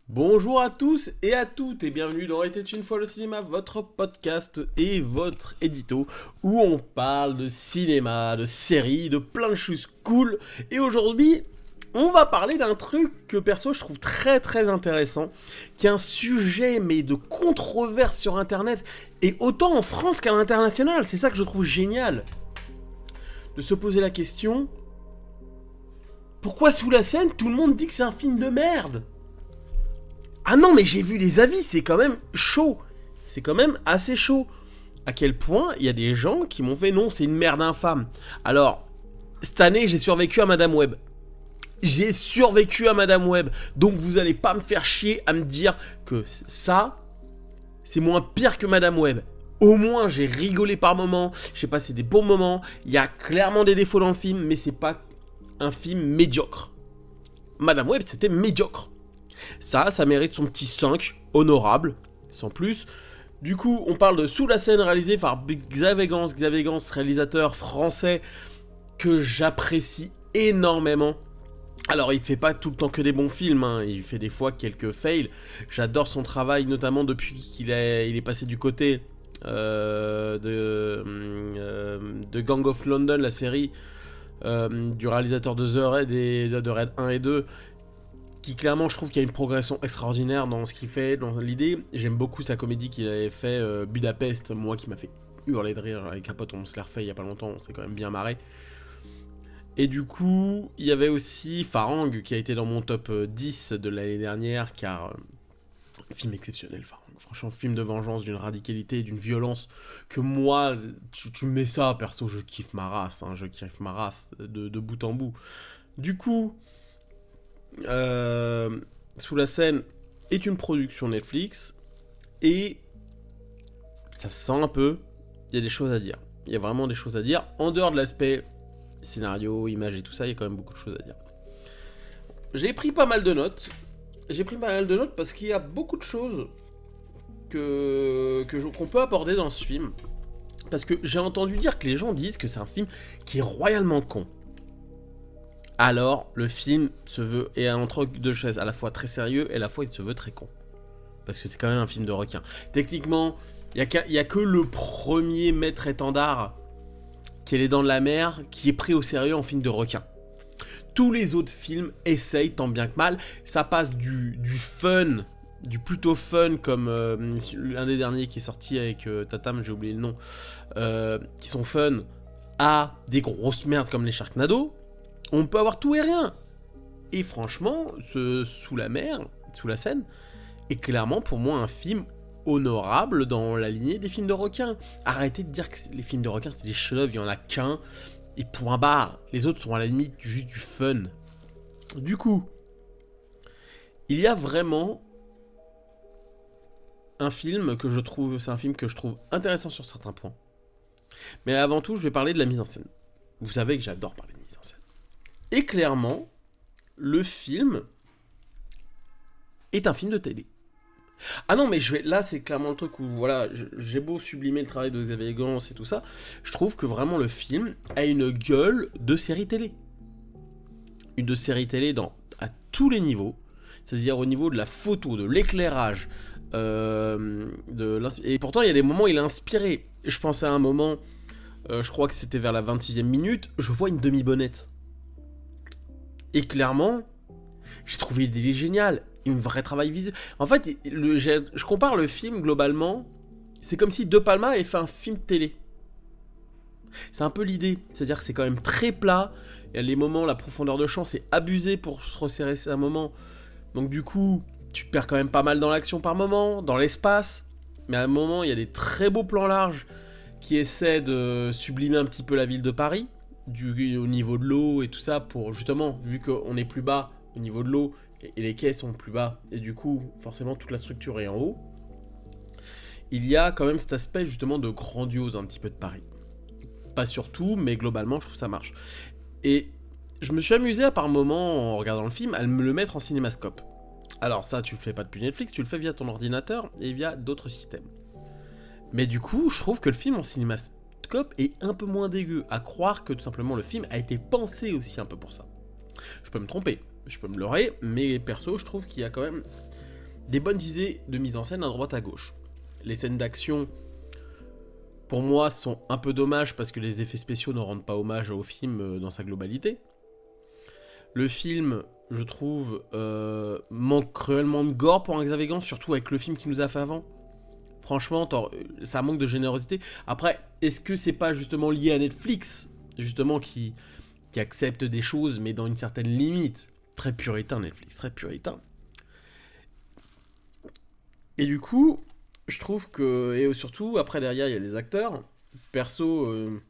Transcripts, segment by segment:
Bonjour à tous et à toutes et bienvenue dans Était une fois le cinéma, votre podcast et votre édito où on parle de cinéma, de séries, de plein de choses cool. Et aujourd'hui, on va parler d'un truc que perso je trouve très très intéressant, qui est un sujet mais de controverse sur internet et autant en France qu'à l'international. C'est ça que je trouve génial. De se poser la question, pourquoi Sous la Seine tout le monde dit que c'est un film de merde ? Ah non, mais j'ai vu les avis, c'est quand même chaud. C'est quand même assez chaud. À quel point il y a des gens qui m'ont fait non, c'est une merde infâme. Alors, cette année, j'ai survécu à Madame Web. J'ai survécu à Madame Web. Donc vous allez pas me faire chier à me dire que ça, c'est moins pire que Madame Web. Au moins, j'ai rigolé par moments, j'ai passé des bons moments. Il y a clairement des défauts dans le film, mais c'est pas un film médiocre. Madame Web, c'était médiocre. Ça mérite son petit 5, honorable, sans plus. Du coup, on parle de Sous la Seine, réalisé par Xavier Gans, réalisateur français que j'apprécie énormément. Alors, il fait pas tout le temps que des bons films, hein. Il fait des fois quelques fails. J'adore son travail, notamment depuis qu'il est passé du côté de Gang of London, la série du réalisateur de The Raid et de Raid 1 et 2. Qui clairement je trouve qu'il y a une progression extraordinaire dans ce qu'il fait, dans l'idée. J'aime beaucoup sa comédie qu'il avait fait, Budapest, moi qui m'a fait hurler de rire avec un pote, on se l'a refait il y a pas longtemps, on s'est quand même bien marré. Et du coup, il y avait aussi Farang qui a été dans mon top 10 de l'année dernière, car film exceptionnel Farang, franchement film de vengeance, d'une radicalité, d'une violence que moi, tu mets ça, perso je kiffe ma race, hein, je kiffe ma race de bout en bout. Du coup... Sous la Seine est une production Netflix et ça se sent un peu, il y a des choses à dire. Il y a vraiment des choses à dire. En dehors de l'aspect scénario, image et tout ça, il y a quand même beaucoup de choses à dire. J'ai pris pas mal de notes. Parce qu'il y a beaucoup de choses qu'on peut aborder dans ce film. Parce que j'ai entendu dire que les gens disent que c'est un film qui est royalement con. Alors, le film se veut, et entre deux choses, à la fois très sérieux, et à la fois il se veut très con. Parce que c'est quand même un film de requin. Techniquement, il y a que le premier maître étendard, qui est Les Dents de la Mer, qui est pris au sérieux en film de requin. Tous les autres films essayent, tant bien que mal, ça passe du fun, du plutôt fun, comme l'un des derniers qui est sorti avec Tatam, j'ai oublié le nom, qui sont fun, à des grosses merdes comme les Sharknado. On peut avoir tout et rien. Et franchement, Sous la Seine, est clairement pour moi un film honorable dans la lignée des films de requins. Arrêtez de dire que les films de requins c'est des chefs-d'œuvre, il y en a qu'un, et point barre. Les autres sont à la limite juste du fun. Du coup, il y a vraiment un film que je trouve intéressant sur certains points. Mais avant tout, je vais parler de la mise en scène. Vous savez que j'adore parler de mise en scène. Et clairement, le film est un film de télé. Ah non, mais là, c'est clairement le truc où, voilà, j'ai beau sublimer le travail de Xavier Gans et tout ça, je trouve que vraiment le film a une gueule de série télé. Une de série télé à tous les niveaux, c'est-à-dire au niveau de la photo, de l'éclairage, et pourtant, il y a des moments où il est inspiré. Je pense à un moment, je crois que c'était vers la 26e minute, je vois une demi-bonnette. Et clairement, j'ai trouvé l'idée géniale. Un vrai travail visuel. En fait, je compare le film globalement. C'est comme si De Palma avait fait un film télé. C'est un peu l'idée. C'est-à-dire que c'est quand même très plat. Il y a les moments, la profondeur de champ, c'est abusé pour se resserrer un moment. Donc du coup, tu perds quand même pas mal dans l'action par moment, dans l'espace. Mais à un moment, il y a des très beaux plans larges qui essaient de sublimer un petit peu la ville de Paris. Au niveau de l'eau et tout ça, pour justement, vu qu'on est plus bas au niveau de l'eau, et les quais sont plus bas, et du coup, forcément, toute la structure est en haut, il y a quand même cet aspect, justement, de grandiose, un petit peu de Paris. Pas surtout, mais globalement, je trouve que ça marche. Et je me suis amusé, à par moment, en regardant le film, à me le mettre en cinémascope. Alors ça, tu le fais pas depuis Netflix, tu le fais via ton ordinateur, et via d'autres systèmes. Mais du coup, je trouve que le film en cinémascope, Cop est un peu moins dégueu, à croire que tout simplement le film a été pensé aussi un peu pour ça. Je peux me tromper, je peux me leurrer, mais perso, je trouve qu'il y a quand même des bonnes idées de mise en scène à droite à gauche. Les scènes d'action, pour moi, sont un peu dommages parce que les effets spéciaux ne rendent pas hommage au film dans sa globalité. Le film, je trouve, manque cruellement de gore pour un Xavier Gans, surtout avec le film qu'il nous a fait avant. Franchement, ça manque de générosité. Après, est-ce que c'est pas justement lié à Netflix, justement, qui accepte des choses, mais dans une certaine limite? Très puritain, Netflix, très puritain. Et du coup, je trouve que... Et surtout, après, derrière, il y a les acteurs. Perso, il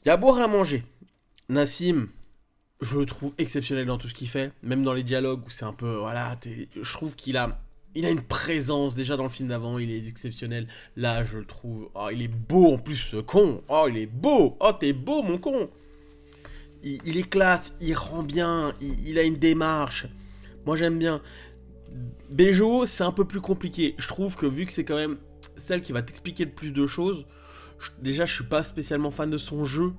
y a à boire et à manger. Nassim, je le trouve exceptionnel dans tout ce qu'il fait. Même dans les dialogues, où c'est un peu... Voilà, je trouve qu'il a une présence. Déjà, dans le film d'avant, il est exceptionnel. Là, je le trouve... Oh, il est beau, en plus, ce con. Oh, il est beau. Oh, t'es beau, mon con. Il est classe, il rend bien, il a une démarche. Moi, j'aime bien. Bejo, c'est un peu plus compliqué. Je trouve que vu que c'est quand même celle qui va t'expliquer le plus de choses, déjà je suis pas spécialement fan de son jeu.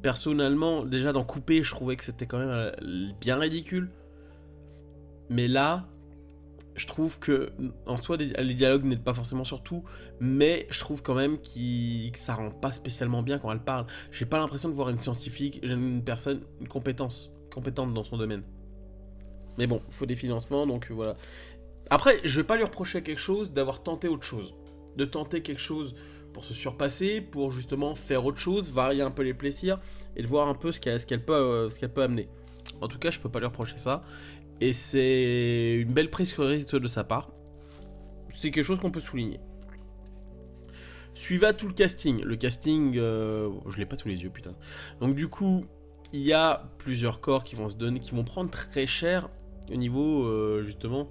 Personnellement, déjà dans Coupé, je trouvais que c'était quand même bien ridicule. Mais là, je trouve que en soi les dialogues n'aident pas forcément sur tout, mais je trouve quand même que ça rend pas spécialement bien quand elle parle. J'ai pas l'impression de voir une scientifique, j'ai une personne, une compétente dans son domaine. Mais bon, il faut des financements, donc voilà. Après, je vais pas lui reprocher quelque chose d'avoir tenté autre chose. De tenter quelque chose pour se surpasser, pour justement faire autre chose, varier un peu les plaisirs, et de voir un peu ce qu'elle peut amener. En tout cas, je peux pas lui reprocher ça. Et c'est une belle prise de risque de sa part. C'est quelque chose qu'on peut souligner. Suivant tout le casting. Le casting, je l'ai pas sous les yeux, putain. Donc du coup, il y a plusieurs corps qui vont se donner, qui vont prendre très cher au niveau justement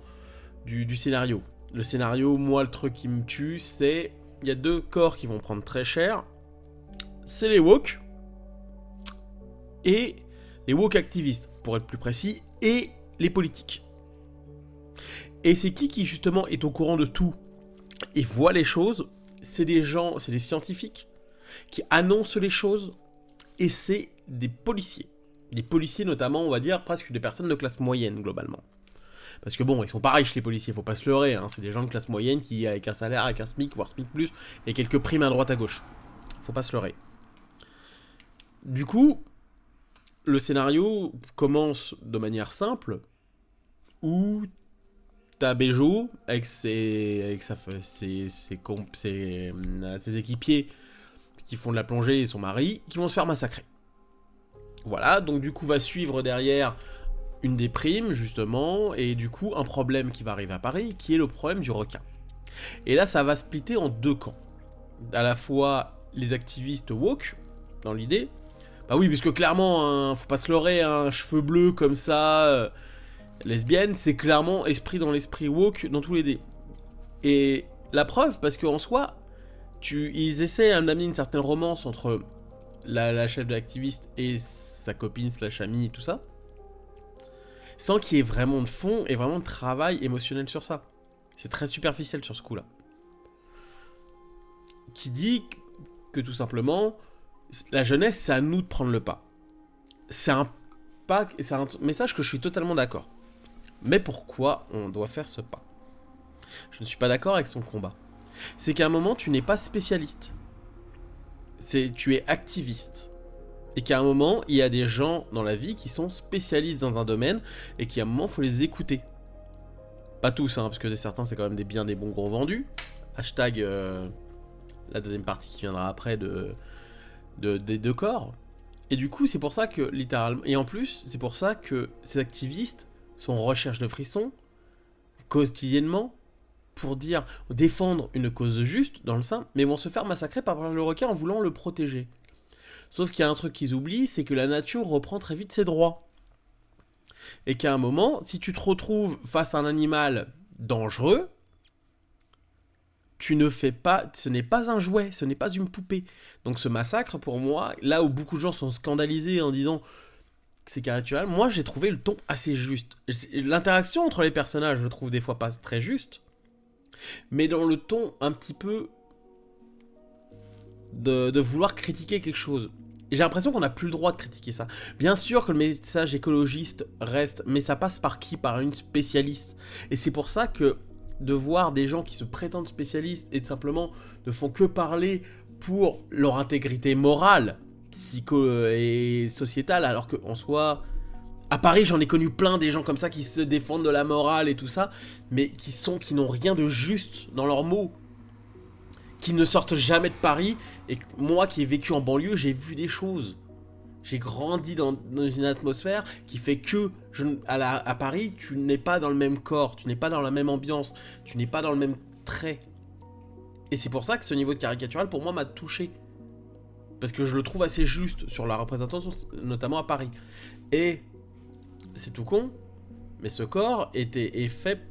du scénario. Le scénario, moi, le truc qui me tue, c'est il y a 2 corps qui vont prendre très cher. C'est les woke et les woke activistes, pour être plus précis, et les politiques. Et c'est qui justement est au courant de tout et voit les choses? C'est des gens, c'est des scientifiques qui annoncent les choses, et c'est des policiers. Des policiers notamment, on va dire, presque des personnes de classe moyenne globalement. Parce que bon, ils sont pas riches les policiers, faut pas se leurrer, hein, c'est des gens de classe moyenne qui, avec un salaire, avec un SMIC, voire SMIC plus, et quelques primes à droite à gauche. Faut pas se leurrer. Du coup, le scénario commence de manière simple, où t'as Bejo avec ses équipiers qui font de la plongée et son mari, qui vont se faire massacrer. Voilà, donc du coup va suivre derrière une des primes, justement, et du coup un problème qui va arriver à Paris, qui est le problème du requin. Et là, ça va splitter en 2 camps. À la fois les activistes woke, dans l'idée. Bah oui, parce que clairement, hein, faut pas se leurrer, un cheveu bleu comme ça, lesbienne, c'est clairement esprit dans l'esprit woke dans tous les dés. Et la preuve, parce qu'en soi, ils essaient d'amener une certaine romance entre la chef de l'activiste et sa copine slash amie et tout ça, sans qu'il y ait vraiment de fond et vraiment de travail émotionnel sur ça. C'est très superficiel sur ce coup-là. Qui dit que tout simplement, la jeunesse, c'est à nous de prendre le pas. C'est un message que je suis totalement d'accord. Mais pourquoi on doit faire ce pas? Je ne suis pas d'accord avec son combat. C'est qu'à un moment, tu n'es pas spécialiste. Tu es activiste. Et qu'à un moment, il y a des gens dans la vie qui sont spécialistes dans un domaine et qu'à un moment, il faut les écouter. Pas tous, hein, parce que certains, c'est quand même bien des bons gros vendus. Hashtag la deuxième partie qui viendra après des 2 corps. Et du coup, c'est pour ça que, littéralement... Et en plus, c'est pour ça que ces activistes sont en recherche de frissons, quotidiennement, pour défendre une cause juste, dans le sein, mais vont se faire massacrer par le requin en voulant le protéger. Sauf qu'il y a un truc qu'ils oublient, c'est que la nature reprend très vite ses droits. Et qu'à un moment, si tu te retrouves face à un animal dangereux, ce n'est pas un jouet, ce n'est pas une poupée. Donc ce massacre, pour moi, là où beaucoup de gens sont scandalisés en disant que c'est caricatural, moi j'ai trouvé le ton assez juste. L'interaction entre les personnages, je trouve des fois pas très juste, mais dans le ton un petit peu de vouloir critiquer quelque chose. Et j'ai l'impression qu'on n'a plus le droit de critiquer ça. Bien sûr que le message écologiste reste, mais ça passe par qui? Par une spécialiste. Et c'est pour ça que de voir des gens qui se prétendent spécialistes et simplement ne font que parler pour leur intégrité morale, psycho et sociétale, alors qu'en soi, à Paris j'en ai connu plein des gens comme ça qui se défendent de la morale et tout ça, mais qui n'ont rien de juste dans leurs mots, qui ne sortent jamais de Paris, et moi qui ai vécu en banlieue, j'ai vu des choses. J'ai grandi dans une atmosphère qui fait que à Paris, tu n'es pas dans le même corps, tu n'es pas dans la même ambiance, tu n'es pas dans le même trait. Et c'est pour ça que ce niveau de caricatural, pour moi, m'a touché. Parce que je le trouve assez juste sur la représentation, notamment à Paris. Et c'est tout con, mais ce corps est fait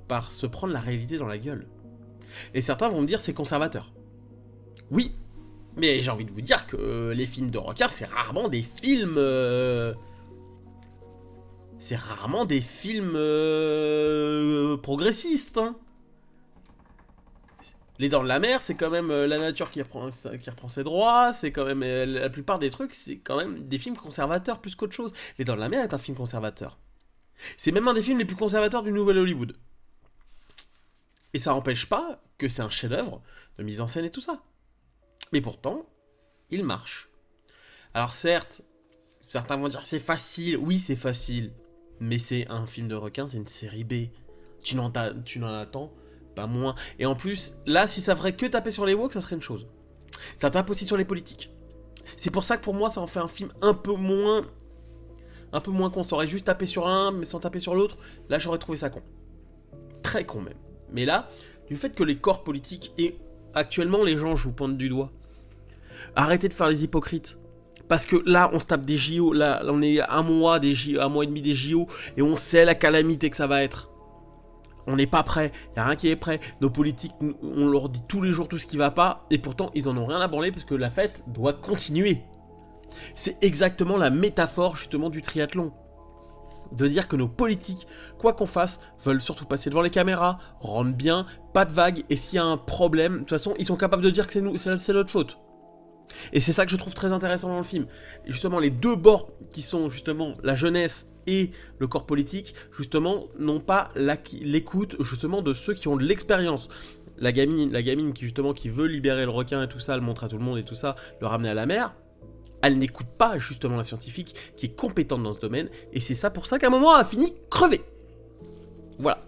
par se prendre la réalité dans la gueule. Et certains vont me dire c'est conservateur. Oui, mais j'ai envie de vous dire que les films de requins, c'est rarement des films... C'est rarement des films progressistes. Hein. Les Dents de la Mer, c'est quand même la nature qui reprend ses droits, c'est quand même... la plupart des trucs, c'est quand même des films conservateurs plus qu'autre chose. Les Dents de la Mer est un film conservateur. C'est même un des films les plus conservateurs du Nouvel Hollywood. Et ça n'empêche pas que c'est un chef-d'œuvre de mise en scène et tout ça. Mais pourtant, il marche. Alors certes, certains vont dire c'est facile. Oui, c'est facile. Mais c'est un film de requin, c'est une série B. Tu n'en attends pas moins. Et en plus, là, si ça ferait que taper sur les woke, ça serait une chose. Ça tape aussi sur les politiques. C'est pour ça que pour moi, ça en fait un film un peu moins con. Ça aurait juste tapé sur un, mais sans taper sur l'autre. Là, j'aurais trouvé ça con. Très con même. Mais là, du fait que les corps politiques, et actuellement les gens jouent pointe du doigt, arrêtez de faire les hypocrites. Parce que là, on se tape des JO, là on est à un mois et demi des JO, et on sait la calamité que ça va être. On n'est pas prêt, il n'y a rien qui est prêt. Nos politiques, on leur dit tous les jours tout ce qui va pas, et pourtant ils en ont rien à branler parce que la fête doit continuer. C'est exactement la métaphore justement du triathlon. De dire que nos politiques, quoi qu'on fasse, veulent surtout passer devant les caméras, rendre bien, pas de vagues, et s'il y a un problème, de toute façon, ils sont capables de dire que c'est notre faute. Et c'est ça que je trouve très intéressant dans le film. Et justement, les deux bords qui sont justement la jeunesse et le corps politique, justement, n'ont pas l'écoute justement de ceux qui ont de l'expérience. La gamine qui veut libérer le requin et tout ça, le montre à tout le monde et tout ça, le ramener à la mer. Elle n'écoute pas justement la scientifique qui est compétente dans ce domaine, et c'est ça pour ça qu'à un moment elle a fini crevée. Voilà.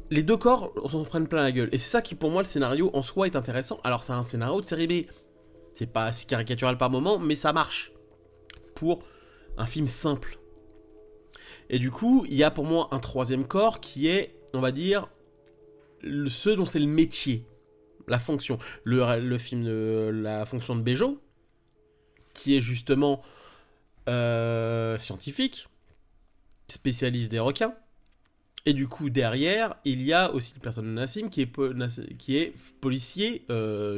Les deux corps s'en prennent plein la gueule, et c'est ça qui pour moi le scénario en soi est intéressant. Alors c'est un scénario de série B, c'est pas si caricatural par moment, mais ça marche pour un film simple. Et du coup, il y a pour moi un troisième corps qui est, on va dire, ce dont c'est le métier, la fonction. Le film de la fonction de Béjot, qui est justement scientifique, spécialiste des requins. Et du coup, derrière, il y a aussi le personnage de Nassim, qui est policier,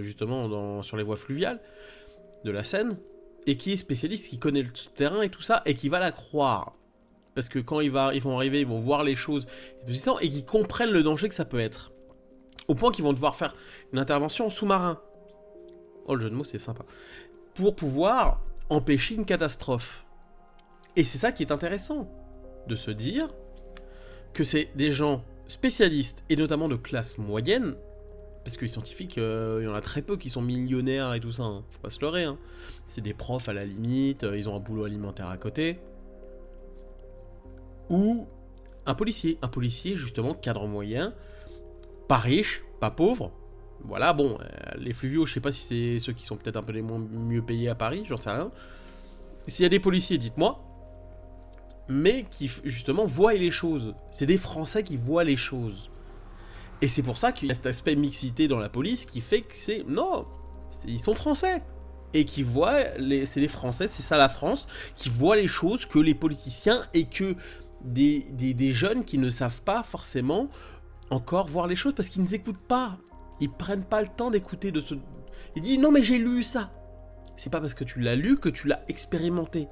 justement, sur les voies fluviales de la Seine, et qui est spécialiste, qui connaît le terrain et tout ça, et qui va la croire. Parce que quand ils vont arriver, ils vont voir les choses, et qu'ils comprennent le danger que ça peut être. Au point qu'ils vont devoir faire une intervention en sous-marin. Oh, le jeu de mots, c'est sympa. Pour pouvoir empêcher une catastrophe. Et c'est ça qui est intéressant, de se dire que c'est des gens spécialistes, et notamment de classe moyenne, parce que les scientifiques, il y en a très peu qui sont millionnaires et tout ça, hein. Faut pas se leurrer, hein. C'est des profs à la limite, ils ont un boulot alimentaire à côté. Ou un policier justement, cadre moyen, pas riche, pas pauvre. Voilà, bon, les fluviaux, je sais pas si c'est ceux qui sont peut-être un peu les mieux payés à Paris, j'en sais rien. S'il y a des policiers, dites-moi. Mais qui, justement, voient les choses. C'est des Français qui voient les choses. Et c'est pour ça qu'il y a cet aspect mixité dans la police qui fait que c'est... Non, ils sont Français. Et qui voient... C'est les Français, c'est ça la France, qui voient les choses que les politiciens et que des jeunes qui ne savent pas forcément encore voir les choses parce qu'ils ne écoutent pas. Ils prennent pas le temps d'écouter de ce... Il dit non mais j'ai lu ça. C'est pas parce que tu l'as lu que tu l'as expérimenté.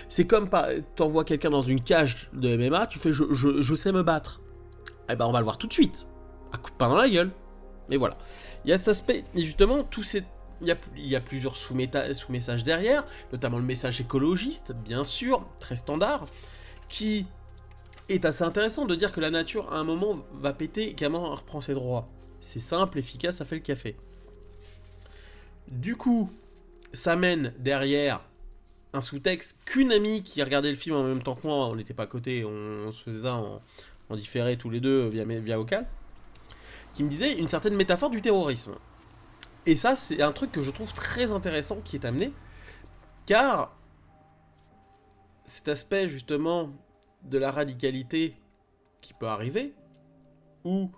C'est comme t'envoies quelqu'un dans une cage de MMA, tu fais je sais me battre. Eh ben on va le voir tout de suite. À coup de pain dans la gueule. Mais voilà. Il y a cet aspect, et justement, il y a plusieurs sous-messages derrière, notamment le message écologiste, bien sûr, très standard, qui est assez intéressant de dire que la nature, à un moment, va péter et qu'à un moment, elle reprend ses droits. C'est simple, efficace, ça fait le café. Du coup, ça mène derrière un sous-texte qu'une amie qui regardait le film en même temps que moi, on n'était pas à côté, on se faisait ça en différé tous les deux via vocal, qui me disait une certaine métaphore du terrorisme. Et ça, c'est un truc que je trouve très intéressant qui est amené, car cet aspect justement de la radicalité qui peut arriver, où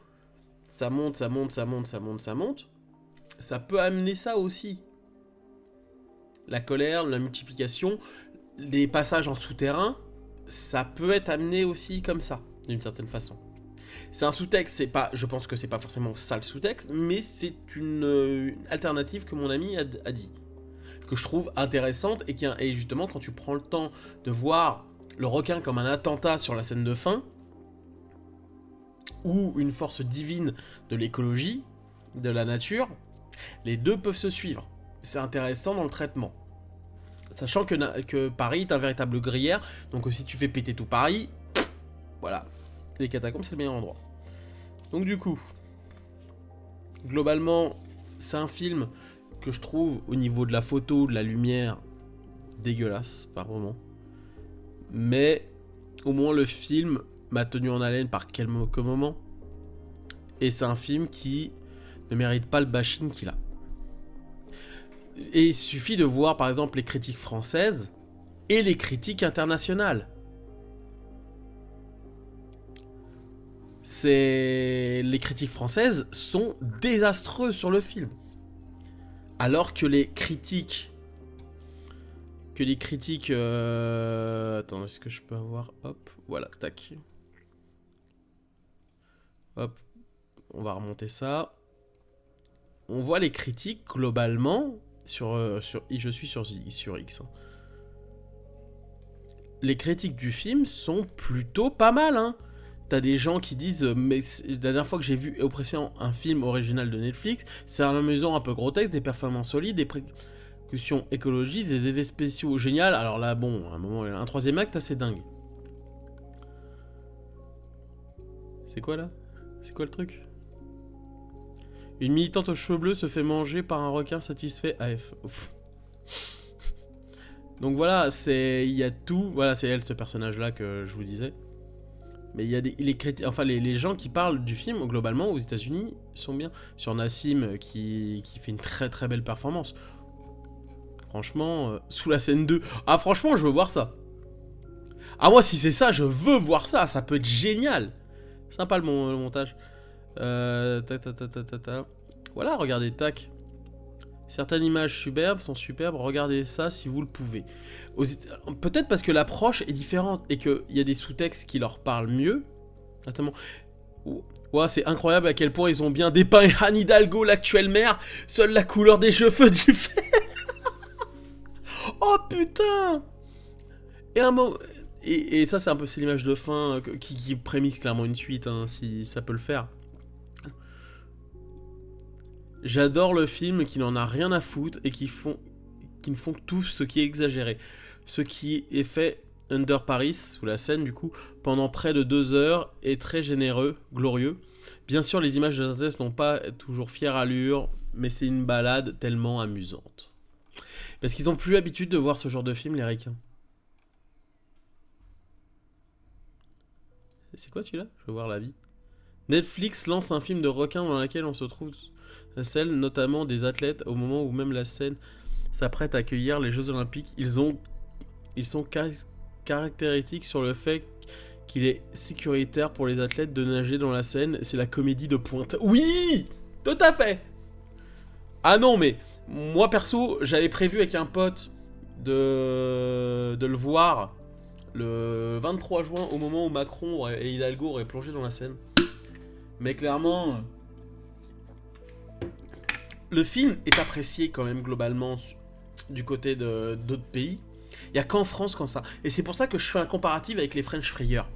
ça monte, ça peut amener ça aussi. La colère, la multiplication, les passages en souterrain, ça peut être amené aussi comme ça, d'une certaine façon. C'est un sous-texte, je pense que c'est pas forcément ça le sous-texte, mais c'est une alternative que mon ami a dit, que je trouve intéressante, et justement quand tu prends le temps de voir le requin comme un attentat sur la scène de fin, ou une force divine de l'écologie, de la nature, les deux peuvent se suivre. C'est intéressant dans le traitement. Sachant que Paris est un véritable gruyère, donc si tu fais péter tout Paris, voilà, les catacombes c'est le meilleur endroit. Donc du coup, globalement, c'est un film que je trouve au niveau de la photo, de la lumière, dégueulasse par moments. Mais au moins le film m'a tenu en haleine par quelques moments. Et c'est un film qui ne mérite pas le bashing qu'il a. Et il suffit de voir par exemple les critiques françaises et les critiques internationales. Les critiques françaises sont désastreuses sur le film. Alors que les critiques... Attends, est-ce que je peux avoir... Hop, voilà, tac. Hop, on va remonter ça. On voit les critiques globalement je suis sur X. Les critiques du film sont plutôt pas mal, hein. T'as des gens qui disent, mais la dernière fois que j'ai vu Oppression, un film original de Netflix, c'est un amusant un peu grotesque, des performances solides, des précautions écologiques, des effets spéciaux géniaux. Alors là, bon, à un moment, un troisième acte assez dingue. C'est quoi là? C'est quoi le truc? Une militante aux cheveux bleus se fait manger par un requin satisfait AF. Ouf. Donc voilà, il y a tout. Voilà, c'est elle, ce personnage-là que je vous disais. Mais il y a les gens qui parlent du film, globalement, aux États-Unis, sont bien. Sur Nassim, qui fait une très très belle performance. Franchement, sous la scène 2. Ah, franchement, je veux voir ça. Ah, moi, si c'est ça, je veux voir ça. Ça peut être génial. Sympa le montage. Voilà, regardez, tac. Certaines images sont superbes, regardez ça si vous le pouvez. Peut-être parce que l'approche est différente et qu'il y a des sous-textes qui leur parlent mieux. Notamment, ouais, c'est incroyable à quel point ils ont bien dépeint Anne Hidalgo, l'actuelle maire. Seule la couleur des cheveux diffère. Oh putain. Et ça, c'est l'image de fin qui prémisse clairement une suite, hein, si ça peut le faire. J'adore le film qui n'en a rien à foutre et qui ne font que tout ce qui est exagéré. Ce qui est fait under Paris, sous la scène du coup, pendant près de 2 heures, est très généreux, glorieux. Bien sûr, les images de synthèse n'ont pas toujours fière allure, mais c'est une balade tellement amusante. Parce qu'ils ont plus l'habitude de voir ce genre de film, les ricains. C'est quoi celui-là? Je veux voir la vie. Netflix lance un film de requin dans lequel on se trouve celle notamment des athlètes au moment où même la scène s'apprête à accueillir les Jeux Olympiques. Ils sont caractéristiques sur le fait qu'il est sécuritaire pour les athlètes de nager dans la Seine. C'est la comédie de pointe. Oui, tout à fait. Ah non, mais moi perso, j'avais prévu avec un pote de le voir le 23 juin au moment où Macron et Hidalgo auraient plongé dans la Seine. Mais clairement, le film est apprécié quand même globalement du côté d'autres pays. Il n'y a qu'en France comme ça. Et c'est pour ça que je fais un comparatif avec les French Frayeurs.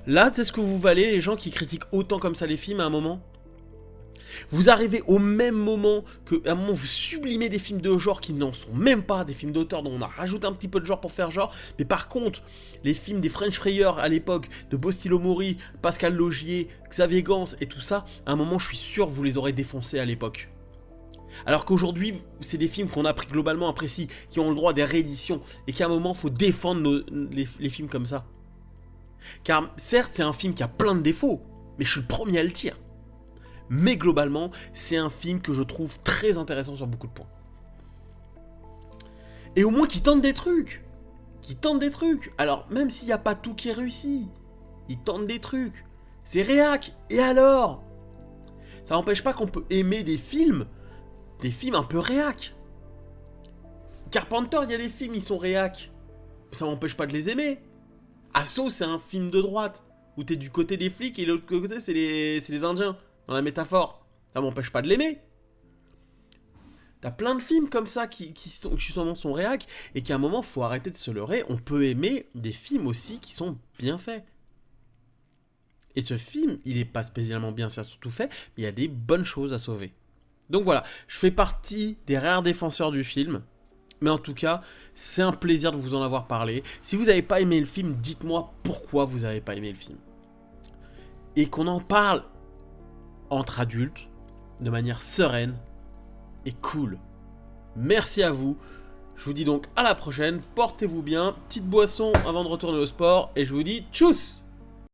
Là, c'est ce que vous valez les gens qui critiquent autant comme ça les films à un moment. Vous arrivez au même moment qu'à un moment vous sublimez des films de genre qui n'en sont même pas, des films d'auteur dont on a rajouté un petit peu de genre pour faire genre, mais par contre, les films des French Frayeurs à l'époque, de Bostilo Mori, Pascal Logier, Xavier Gans et tout ça, à un moment je suis sûr vous les aurez défoncés à l'époque. Alors qu'aujourd'hui, c'est des films qu'on a pris globalement apprécis, qui ont le droit à des rééditions, et qu'à un moment, il faut défendre les films comme ça. Car certes, c'est un film qui a plein de défauts, mais je suis le premier à le dire. Mais globalement, c'est un film que je trouve très intéressant sur beaucoup de points. Et au moins qui tente des trucs. Alors, même s'il n'y a pas tout qui est réussi, il tente des trucs. C'est réac, et alors? Ça n'empêche pas qu'on peut aimer des films un peu réac. Carpenter, il y a des films, ils sont réac. Ça m'empêche pas de les aimer. Assaut, c'est un film de droite, où t'es du côté des flics et l'autre côté, c'est les Indiens, dans la métaphore. Ça m'empêche pas de l'aimer. T'as plein de films comme ça qui sont réac, et qu'à un moment, faut arrêter de se leurrer. On peut aimer des films aussi qui sont bien faits. Et ce film, il est pas spécialement bien, c'est surtout fait, mais il y a des bonnes choses à sauver. Donc voilà, je fais partie des rares défenseurs du film. Mais en tout cas, c'est un plaisir de vous en avoir parlé. Si vous n'avez pas aimé le film, dites-moi pourquoi vous n'avez pas aimé le film. Et qu'on en parle entre adultes, de manière sereine et cool. Merci à vous. Je vous dis donc à la prochaine. Portez-vous bien. Petite boisson avant de retourner au sport. Et je vous dis tchuss!